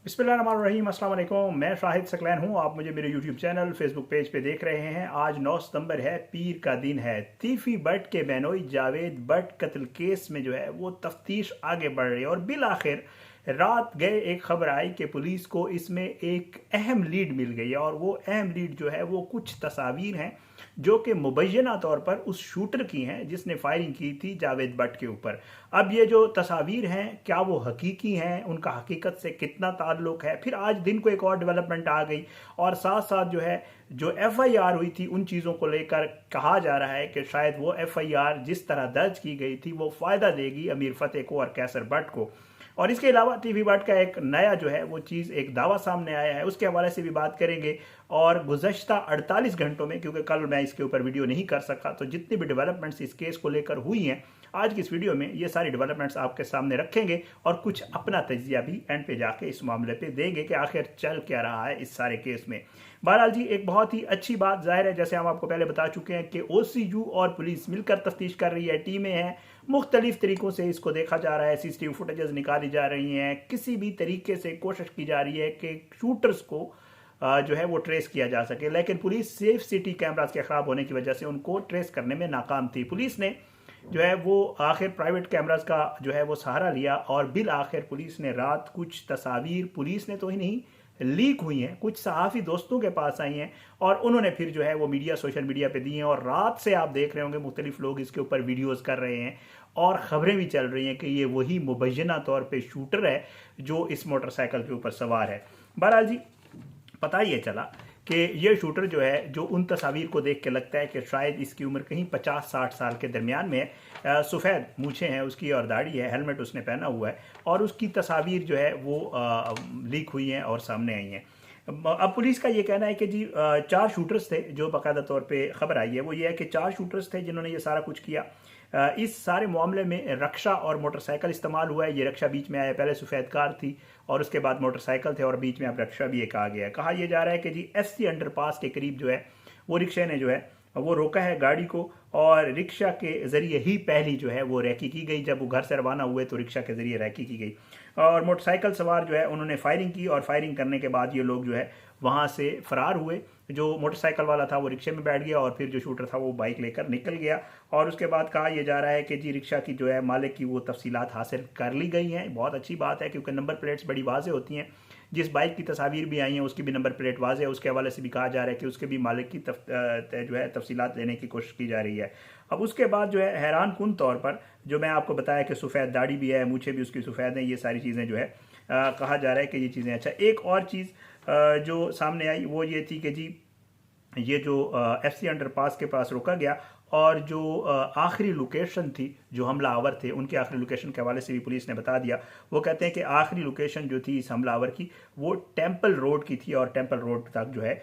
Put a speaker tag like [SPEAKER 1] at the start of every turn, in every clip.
[SPEAKER 1] बिस्मिल्लाहिर्रहमानिर्रहीम, अस्सलाम वालेकुम। मैं शाहिद सकलैन हूँ। आप मुझे मेरे यूट्यूब चैनल फेसबुक पेज पे देख रहे हैं। आज 9 सितंबर है, पीर का दिन है। तीफी बट के बेनोई जावेद बट कत्ल केस में जो है वो तफ्तीश आगे बढ़ रही है और बिल आखिर रात गए एक खबर आई कि पुलिस को इसमें एक अहम लीड मिल गई है और वो अहम लीड जो है वो कुछ तस्वीर हैं जो कि मुबैना तौर पर उस शूटर की हैं जिसने फायरिंग की थी जावेद बट के ऊपर। अब ये जो तस्वीर हैं क्या वो हकीकी हैं, उनका हकीकत से कितना ताल्लुक है। फिर आज दिन को एक और डेवलपमेंट आ गई और साथ साथ जो एफआईआर हुई थी उन चीज़ों को लेकर कहा जा रहा है कि शायद वो एफआईआर जिस तरह दर्ज की गई थी वो फ़ायदा देगी अमीर फतेह को और कैसर बट को। और इसके अलावा टीवी बट का एक नया जो है वो चीज़ एक दावा सामने आया है, उसके हवाले से भी बात करेंगे। और गुज़श्ता 48 घंटों में, क्योंकि कल मैं इसके ऊपर वीडियो नहीं कर सका, तो जितनी भी डेवलपमेंट्स इस केस को लेकर हुई हैं आज की इस वीडियो में ये सारी डेवलपमेंट्स आपके सामने रखेंगे और कुछ अपना तजिया भी एंड पे जाके इस मामले पे देंगे कि आखिर चल क्या रहा है इस सारे केस में। बहरहाल जी, एक बहुत ही अच्छी बात जाहिर है, जैसे हम आपको पहले बता चुके हैं कि ओसीयू और पुलिस मिलकर तफ्तीश कर रही है, टीमें हैं, मुख्तलिफ तरीकों से इसको देखा जा रहा है, सीसीटीवी फुटेजेस निकाली जा रही हैं, किसी भी तरीके से कोशिश की जा रही है कि शूटर्स को जो है वो ट्रेस किया जा सके। लेकिन पुलिस सेफ सिटी कैमरास के ख़राब होने की वजह से उनको ट्रेस करने में नाकाम थी। पुलिस ने जो है वो आखिर प्राइवेट कैमरास का जो है वो सहारा लिया और बिल आखिर पुलिस ने रात कुछ तस्वीर, पुलिस ने तो ही नहीं, लीक हुई हैं, कुछ सहाफ़ी दोस्तों के पास आई हैं और उन्होंने फिर जो है वो मीडिया, सोशल मीडिया पे दी हैं। और रात से आप देख रहे होंगे मुख्तलिफ लोग इसके ऊपर वीडियोज़ कर रहे हैं और ख़बरें भी चल रही हैं कि ये वही मुबैना तौर पर शूटर है जो इस मोटरसाइकिल के ऊपर सवार है। बहरहाल जी, पता ही चला कि ये शूटर जो है, जो उन तस्वीर को देख के लगता है कि शायद इसकी उम्र कहीं 50-60 साल के दरमियान में है। सफ़ेद मूछें हैं उसकी और दाढ़ी है, हेलमेट उसने पहना हुआ है और उसकी तस्वीर जो है वो लीक हुई हैं और सामने आई हैं। अब पुलिस का ये कहना है कि जी 4 शूटर्स थे, जो बाकायदा तौर पे खबर आई है वो ये है कि 4 शूटर्स थे जिन्होंने ये सारा कुछ किया। इस सारे मामले में रक्षा और मोटरसाइकिल इस्तेमाल हुआ है। ये रक्षा बीच में आया, पहले सफ़ेद कार थी और उसके बाद मोटरसाइकिल थे और बीच में अब रक्षा भी एक आ गया है। कहा यह जा रहा है कि जी एफसी अंडरपास के करीब जो है वो रिक्शे ने जो है वो रोका है गाड़ी को और रिक्शा के ज़रिए ही पहली जो है वो रैकी की गई। जब वो घर से रवाना हुए तो रिक्शा के ज़रिए रैकी की गई और मोटरसाइकिल सवार जो है उन्होंने फायरिंग की और फायरिंग करने के बाद ये लोग जो है वहाँ से फरार हुए। जो मोटरसाइकिल वाला था वो रिक्शे में बैठ गया और फिर जो शूटर था वो बाइक लेकर निकल गया। और उसके बाद कहा यह जा रहा है कि जी रिक्शा की जो है मालिक की वो तफसीलात हासिल कर ली गई हैं। बहुत अच्छी बात है क्योंकि नंबर प्लेट्स बड़ी वाज़ेह होती हैं। जिस बाइक की तस्वीर भी आई हैं उसकी भी नंबर प्लेट वाज़ेह है। उसके हवाले से भी कहा जा रहा है कि उसके भी मालिक की जो है तफसीलात लेने की कोशिश की जा रही है। अब उसके बाद जो है हैरान कुन तौर पर जो मैं आपको बताया कि सफ़ेद दाढ़ी भी है, मूछें भी उसकी सफ़ेद हैं, ये सारी चीज़ें जो है कहा जा रहा है कि ये चीज़ें। अच्छा, एक और चीज़ जो सामने आई वो ये थी कि जी ये जो एफसी अंडरपास के पास रोका गया और जो आखिरी लोकेशन थी, जो हमलावर थे उनकी आखिरी लोकेशन के हवाले से भी पुलिस ने बता दिया। वो कहते हैं कि आखिरी लोकेशन जो थी इस हमलावर की वो टेंपल रोड की थी और टेंपल रोड तक जो है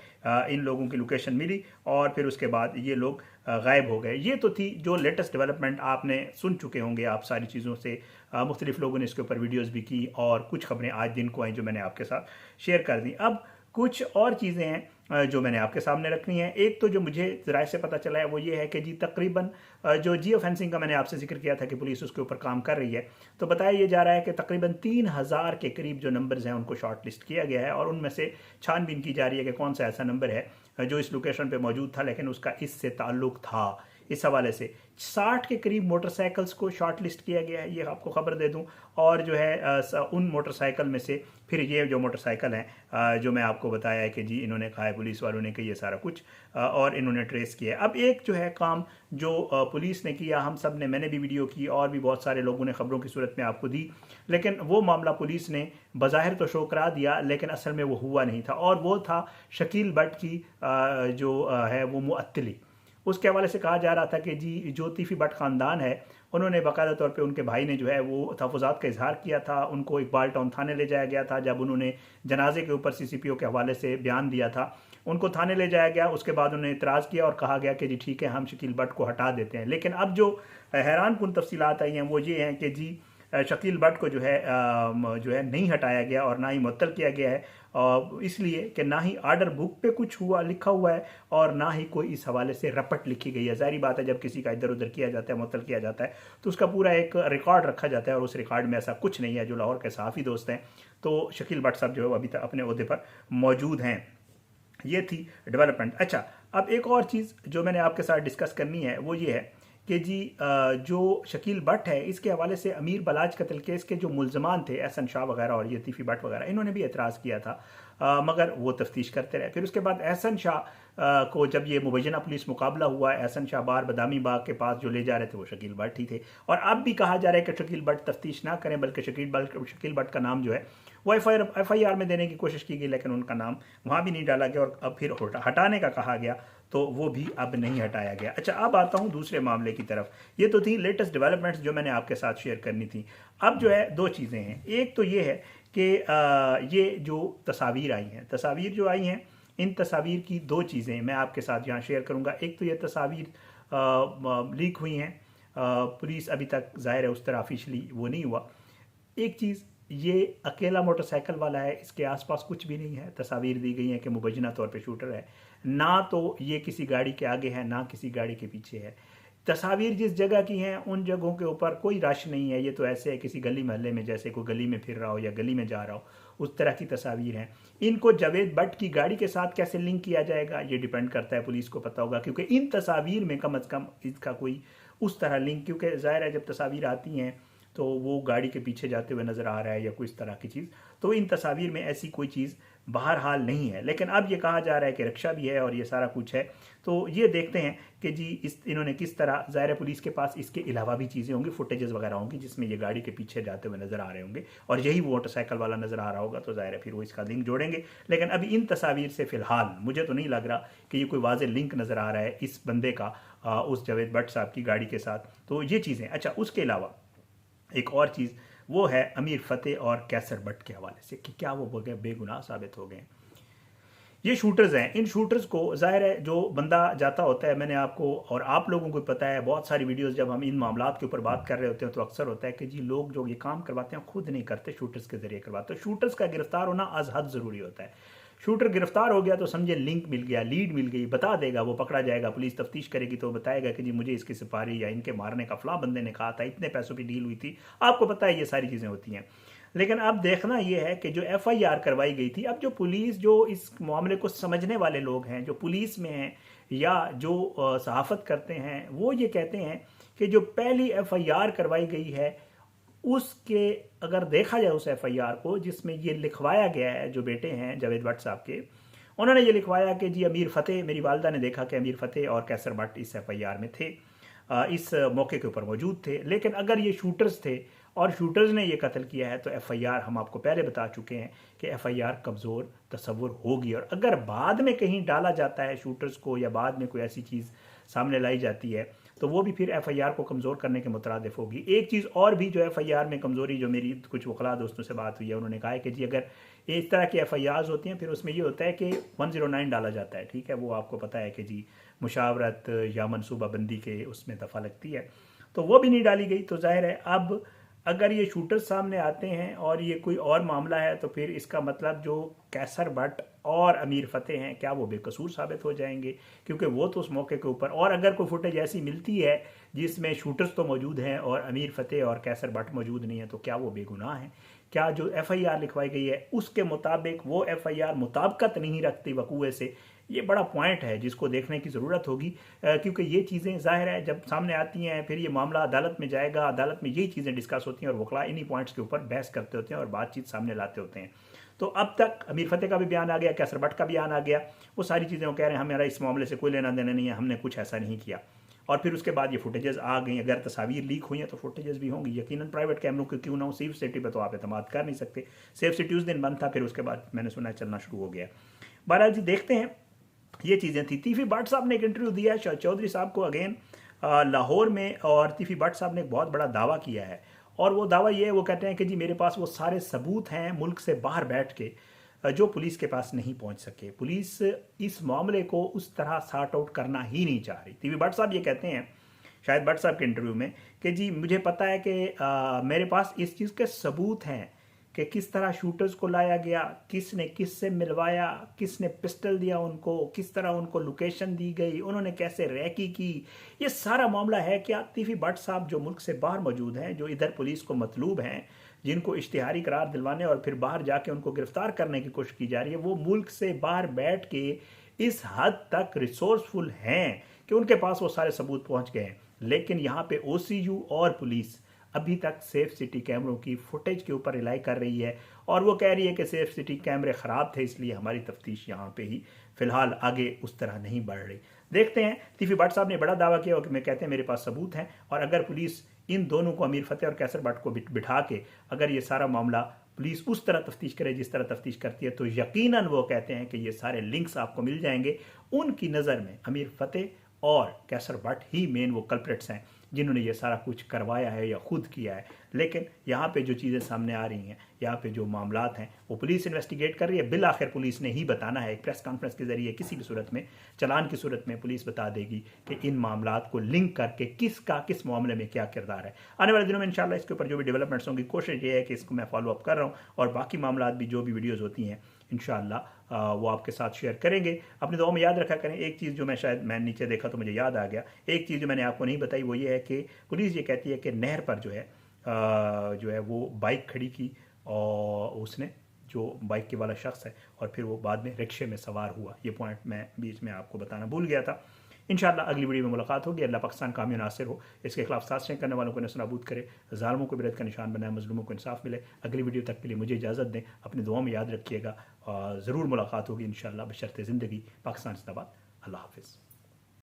[SPEAKER 1] इन लोगों की लोकेशन मिली और फिर उसके बाद ये लोग गायब हो गए। ये तो थी जो लेटेस्ट डेवलपमेंट, आपने सुन चुके होंगे आप सारी चीज़ों से। मुख्तलिफ लोगों ने इसके ऊपर वीडियोज़ भी की और कुछ खबरें आज दिन को आई जो मैंने आपके साथ शेयर कर दी। अब कुछ और चीज़ें हैं जो मैंने आपके सामने रखनी है। एक तो जो मुझे ज़राए से पता चला है वो ये है कि जी तकरीबन जो जियो फेंसिंग का मैंने आपसे जिक्र किया था कि पुलिस उसके ऊपर काम कर रही है, तो बताया ये जा रहा है कि तकरीबन 3000 के करीब जो नंबर्स हैं उनको शॉर्ट लिस्ट किया गया है और उनमें से छानबीन की जा रही है कि कौन सा ऐसा नंबर है जो इस लोकेशन पर मौजूद था लेकिन उसका इससे ताल्लुक था। इस हवाले से 60 के करीब मोटरसाइकिल्स को शॉर्ट लिस्ट किया गया है, ये आपको खबर दे दूं। और जो है उन मोटरसाइकिल में से फिर ये जो मोटरसाइकिल हैं जो मैं आपको बताया है कि जी इन्होंने कहा है पुलिस वालों ने कि ये सारा कुछ और इन्होंने ट्रेस किया है। अब एक जो है काम जो पुलिस ने किया, हम सब ने, मैंने भी वीडियो की और भी बहुत सारे लोगों ने खबरों की सूरत में आपको दी, लेकिन वो मामला पुलिस ने बज़ाहिर तो शो करा दिया लेकिन असल में वो हुआ नहीं था और वो था शकील बट की जो है वो मुअत्तली। उसके हवाले से कहा जा रहा था कि जी जो तीफी बट ख़ानदान है उन्होंने बाकायदा तौर पे, उनके भाई ने जो है वो तहफ़्फ़ुज़ात का इजहार किया था। उनको इकबाल टाउन थाने ले जाया गया था जब उन्होंने जनाजे के ऊपर सीसीपीओ के हवाले से बयान दिया था। उनको थाने ले जाया गया, उसके बाद उन्होंने इतराज़ किया और कहा गया कि जी ठीक है हम शकील बट को हटा देते हैं। लेकिन अब जो हैरान कुन तफसीलात आई हैं वो ये हैं कि जी शकील बट को जो है नहीं हटाया गया और ना ही मुअत्तल किया गया है, इसलिए कि ना ही आर्डर बुक पे कुछ हुआ लिखा हुआ है और ना ही कोई इस हवाले से रपट लिखी गई है। ज़ाहिर बात है जब किसी का इधर उधर किया जाता है, मुअत्तल किया जाता है, तो उसका पूरा एक रिकॉर्ड रखा जाता है और उस रिकॉर्ड में ऐसा कुछ नहीं है। जो लाहौर के सहाफ़ी दोस्त हैं तो शकील भट्ट साहब जो है अभी तक अपने ओहदे पर मौजूद हैं। ये थी डेवलपमेंट। अच्छा, अब एक और चीज़ जो मैंने आपके साथ डिस्कस करनी है वो ये है कि जी जो शकील भट्ट है इसके हवाले से अमीर बलाज कत्ल केस के जो मुलजमान थे एहसन शाह वगैरह और ये तीफी भट्ट वगैरह, इन्होंने भी एतराज़ किया था, मगर वो तफ्तीश करते रहे। फिर उसके बाद एहसन शाह को जब ये मुबैना पुलिस मुकाबला हुआ, एहसन शाह बार बदामी बाग के पास जो ले जा रहे थे वो शकील भट्ट ही थे। और अब भी कहा जा रहा है कि शकील भट्ट तफ्तीश ना करें, बल्कि शकील भट्ट का नाम जो है वो FIR में देने की कोशिश की गई, लेकिन उनका नाम वहाँ भी नहीं डाला गया और अब फिर हटाने का कहा गया, तो वो भी अब नहीं हटाया गया। अच्छा, अब आता हूँ दूसरे मामले की तरफ। ये तो थी लेटेस्ट डेवलपमेंट्स जो मैंने आपके साथ शेयर करनी थी। अब जो है दो चीज़ें हैं। एक तो ये है कि ये जो तस्वीर आई हैं, तस्वीर जो आई हैं, इन तस्वीर की दो चीज़ें मैं आपके साथ यहाँ शेयर करूँगा। एक तो ये तस्वीर लीक हुई हैं, पुलिस अभी तक ज़ाहिर है उस तरह ऑफिशियली वो नहीं हुआ। एक चीज़, ये अकेला मोटरसाइकिल वाला है, इसके आसपास कुछ भी नहीं है। तस्वीर दी गई है कि मुबैना तौर पे शूटर है, ना तो ये किसी गाड़ी के आगे है ना किसी गाड़ी के पीछे है। तस्वीर जिस जगह की हैं उन जगहों के ऊपर कोई रश नहीं है, ये तो ऐसे है किसी गली मोहल्ले में, जैसे कोई गली में फिर रहा हो या गली में जा रहा हो, उस तरह की तस्वीर हैं। इनको जावेद भट्ट की गाड़ी के साथ कैसे लिंक किया जाएगा ये डिपेंड करता है, पुलिस को पता होगा, क्योंकि इन तस्वीर में कम अज़ कम इसका कोई उस तरह लिंक, क्योंकि ज़ाहिर है जब तस्वीर आती हैं तो वो गाड़ी के पीछे जाते हुए नज़र आ रहा है या कोई इस तरह की चीज़, तो इन तस्वीर में ऐसी कोई चीज़ बहरहाल नहीं है। लेकिन अब ये कहा जा रहा है कि रक्षा भी है और ये सारा कुछ है, तो ये देखते हैं कि जी इन्होंने किस तरह, ज़ाहिर है पुलिस के पास इसके अलावा भी चीज़ें होंगी, फुटेजेस वगैरह होंगी जिसमें ये गाड़ी के पीछे जाते हुए नज़र आ रहे होंगे और यही वो मोटरसाइकिल वाला नज़र आ रहा होगा, तो ज़ाहिर है फिर वो इसका लिंक जोड़ेंगे। लेकिन अभी इन तस्वीर से फ़िलहाल मुझे तो नहीं लग रहा कि ये कोई वाज़ेह लिंक नज़र आ रहा है इस बंदे का उस जावेद भट्ट साहब की गाड़ी के साथ, तो ये चीज़ें। अच्छा, उसके अलावा एक और चीज़ वो है अमीर फतेह और कैसर भट्ट के हवाले से कि क्या वो बेगुनाह साबित हो गए। ये शूटर्स हैं, इन शूटर्स को ज़ाहिर है जो बंदा जाता होता है, मैंने आपको और आप लोगों को पता है, बहुत सारी वीडियोस जब हम इन मामलात के ऊपर बात कर रहे होते हैं तो अक्सर होता है कि जी लोग जो ये काम करवाते हैं खुद नहीं करते, शूटर्स के ज़रिए करवाते हैं। शूटर्स का गिरफ्तार होना अज़ हद ज़रूरी होता है। शूटर गिरफ्तार हो गया तो समझे लिंक मिल गया, लीड मिल गई, बता देगा, वो पकड़ा जाएगा, पुलिस तफ्तीश करेगी तो बताएगा कि जी मुझे इसकी सिपाही या इनके मारने का फलां बंदे ने कहा था, इतने पैसों की डील हुई थी। आपको पता है ये सारी चीज़ें होती हैं। लेकिन अब देखना यह है कि जो FIR करवाई गई थी, अब जो पुलिस, जो इस मामले को समझने वाले लोग हैं, जो पुलिस में हैं या जो सहाफ़त करते हैं, वो ये कहते हैं कि जो पहली FIR करवाई गई है उसके, अगर देखा जाए उस FIR को जिसमें ये लिखवाया गया है, जो बेटे हैं जावेद भट्ट साहब के, उन्होंने ये लिखवाया कि जी अमीर फतेह, मेरी वालदा ने देखा कि अमीर फतेह और कैसर भट्ट इस FIR में थे, इस मौके के ऊपर मौजूद थे। लेकिन अगर ये शूटर्स थे और शूटर्स ने ये कत्ल किया है तो FIR, हम आपको पहले बता चुके हैं कि FIR कमज़ोर तस्वुर होगी। और अगर बाद में कहीं डाला जाता है शूटर्स को या बाद में कोई ऐसी चीज़ सामने लाई जाती है तो वो भी फिर FIR को कमज़ोर करने के मुतरादिफ होगी। एक चीज़ और भी जो FIR में कमज़ोरी, जो मेरी कुछ वकला दोस्तों से बात हुई है, उन्होंने कहा है कि जी अगर इस तरह की FIRs होती हैं फिर उसमें ये होता है कि 109 डाला जाता है, ठीक है, वो आपको पता है कि जी मुशावरत या मनसूबाबंदी के उसमें दफ़ा लगती है, तो वो भी नहीं डाली गई। तो जाहिर है अब अगर ये शूटर सामने आते हैं और ये कोई और मामला है तो फिर इसका मतलब जो कैसर भट्ट और अमीर फतेह हैं क्या वो बेकसूर साबित हो जाएंगे, क्योंकि वो तो उस मौके के ऊपर, और अगर कोई फुटेज ऐसी मिलती है जिसमें शूटर्स तो मौजूद हैं और अमीर फतेह और कैसर भट्ट मौजूद नहीं है तो क्या वो बेगुनाह हैं? क्या जो FIR लिखवाई गई है उसके मुताबिक वो FIR मुताबिकत नहीं रखती वकूए से? ये बड़ा पॉइंट है जिसको देखने की ज़रूरत होगी, क्योंकि ये चीज़ें ज़ाहिर है जब सामने आती हैं फिर ये मामला अदालत में जाएगा, अदालत में यही चीज़ें डिस्कस होती हैं और वकला इन्हीं पॉइंट्स के ऊपर बहस करते होते हैं और बातचीत सामने लाते होते हैं। तो अब तक अमीर फतेह का भी बयान आ गया, कैसर भट्ट का बयान आ गया, वो सारी चीज़ें वो कह रहे हैं हमारा इस मामले से कोई लेना देना नहीं है, हमने कुछ ऐसा नहीं किया। और फिर उसके बाद ये फुटेजेस आ गई, अगर तस्वीर लीक हुई हैं तो फुटेजेस भी होंगी, यकीनन प्राइवेट कैमरों के क्यों ना हो, सेफ सिटी पर तो आप एतमाद कर नहीं सकते। सेफ सिटी उस दिन बंद था, फिर उसके बाद मैंने सुना चलना शुरू हो गया। बहरहाल जी देखते हैं, ये चीज़ें थी। तीफी भट्ट साहब ने एक इंटरव्यू दिया है चौधरी साहब को अगेन लाहौर में, और तीफी भट्ट साहब ने एक बहुत बड़ा दावा किया है और वो दावा ये है, वो कहते हैं कि जी मेरे पास वो सारे सबूत हैं मुल्क से बाहर बैठ के जो पुलिस के पास नहीं पहुंच सके। पुलिस इस मामले को उस तरह सॉर्ट आउट करना ही नहीं चाह रही। तीफी भट्ट साहब ये कहते हैं शायद भट्ट साहब के इंटरव्यू में कि जी मुझे पता है कि मेरे पास इस चीज़ के सबूत हैं कि किस तरह शूटर्स को लाया गया, किसने किससे मिलवाया, किसने पिस्टल दिया उनको, किस तरह उनको लोकेशन दी गई, उन्होंने कैसे रैकी की, ये सारा मामला है। क्या तीफी भट्ट साहब जो मुल्क से बाहर मौजूद हैं, जो इधर पुलिस को मतलूब हैं, जिनको इश्तिहारी करार दिलवाने और फिर बाहर जाके उनको गिरफ्तार करने की कोशिश की जा रही है, वो मुल्क से बाहर बैठ के इस हद तक रिसोर्सफुल हैं कि उनके पास वो सारे सबूत पहुंच गए हैं। लेकिन यहाँ पे OCU और पुलिस अभी तक सेफ सिटी कैमरों की फुटेज के ऊपर रिलाई कर रही है और वो कह रही है कि सेफ सिटी कैमरे ख़राब थे, इसलिए हमारी तफ्तीश यहाँ पे ही फिलहाल आगे उस तरह नहीं बढ़ रही। देखते हैं। तीफी भट्ट साहब ने बड़ा दावा किया कि मैं कहते हैं मेरे पास सबूत हैं, और अगर पुलिस इन दोनों को, अमीर फतेह और कैसर भट्ट को बिठा के अगर ये सारा मामला पुलिस उस तरह तफ्तीश करे जिस तरह तफ्तीश करती है, तो यकीनन वो कहते हैं कि ये सारे लिंक्स आपको मिल जाएंगे। उनकी नज़र में अमीर फतेह और कैसर भट्ट ही मेन वो कल्प्रिट्स हैं जिन्होंने ये सारा कुछ करवाया है या खुद किया है। लेकिन यहाँ पे जो चीज़ें सामने आ रही हैं, यहाँ पे जो मामलात हैं, वो पुलिस इन्वेस्टिगेट कर रही है। बिल आखिर पुलिस ने ही बताना है, एक प्रेस कॉन्फ्रेंस के जरिए किसी भी सूरत में, चालान की सूरत में पुलिस बता देगी कि इन मामलात को लिंक करके किसका किस मामले में क्या किरदार है। आने वाले दिनों में इंशाल्लाह इसके ऊपर जो भी डेवलपमेंट्स होंगी, कोशिश ये है कि इसको मैं फॉलो अप कर रहा हूँ और बाकी मामलात भी जो भी वीडियोज़ होती हैं इंशाल्लाह वो आपके साथ शेयर करेंगे। अपनी दुआ में याद रखा करें। एक चीज़ जो मैं नीचे देखा तो मुझे याद आ गया, एक चीज़ जो मैंने आपको नहीं बताई वो ये है कि पुलिस ये कहती है कि नहर पर जो है वो बाइक खड़ी की और उसने जो बाइक के वाला शख्स है और फिर वो बाद में रिक्शे में सवार हुआ। ये पॉइंट मैं बीच में आपको बताना भूल गया था। इंशाल्लाह अगली वीडियो में मुलाकात होगी। अल्लाह पाकिस्तान कामी नासिर हो, इसके खिलाफ साजिशें करने वालों को नस्ल-नाबूद करे, ज़ालिमों को बिरत का निशान बनाए, मजलूमों को इंसाफ मिले। अगली वीडियो तक के लिए मुझे इजाज़त दें, अपनी दुआ में याद रखिएगा। ज़रूर मुलाकात होगी इंशाल्लाह बशर्ते ज़िंदगी। पाकिस्तान जिंदाबाद। अल्लाह हाफिज़।